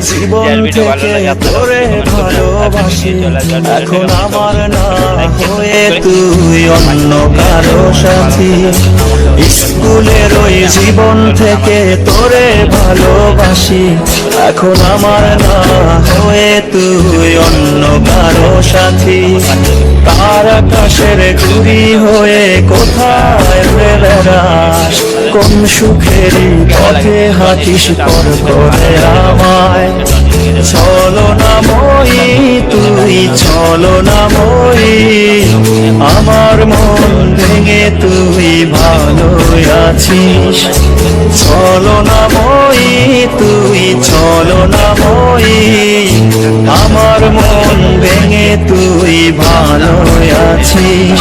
জীবন থেকে তোরে ভালোবাসি, এখন আমার না হয়ে তুই অন্য কারো সাথী। স্কুলের ওই জীবন থেকে তোরে ভালোবাসি, এখন আমার না হয়ে তুই অন্য কারো সাথী। তার আকাশের ঘুড়ি হয়ে কোথায় বেড়াস, কোন সুখেরই পথে হাঁটিস পর করে আমায়। ছলনাময়ী তুই ছলনাময়ী, আমার মন ভেঙে তুই ভালো আছিস। ছলনাময়ী তুই ছলনাময়ী, আমার মন ভেঙে তুই ভালো আছিস।